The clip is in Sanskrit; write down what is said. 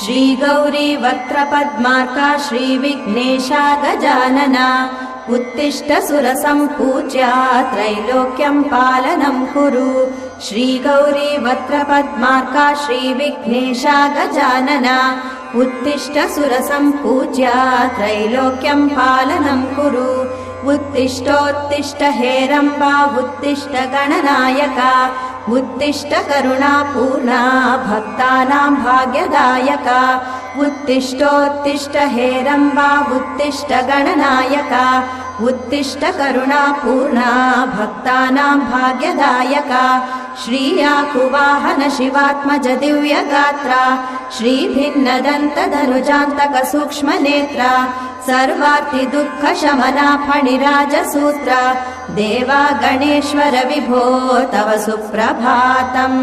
श्रीगौरी वक्त्रपद्मार्का श्रीविघ्नेशा गजानना उत्तिष्ठ सुरसम्पूज्या त्रैलोक्यं पालनं कुरु श्रीगौरी वक्त्रपद्मार्का श्रीविघ्नेशा गजानना उत्तिष्ठ सुरसम्पूज्या त्रैलोक्यं पालनं कुरु उत्तिष्ठोत्तिष्ठ हेरम्बा उत्तिष्ठ गणनायका उत्तिष्ठ करुणापूर्णा भक्तानां भाग्यदायका उत्तिष्ठोत्तिष्ठ हेरम्बा उत्तिष्ठ गणनायका उत्तिष्ठ करुणापूर्णा भक्तानां भाग्यदायका श्रीयाकुवाहन शिवात्मज दिव्यगात्रा श्रीभिन्नदन्तधनुजान्तक सूक्ष्मनेत्रा सर्वार्ति दुःखशमना फणिराजसूत्रा देवा गणेश्वर विभो तव सुप्रभातम्।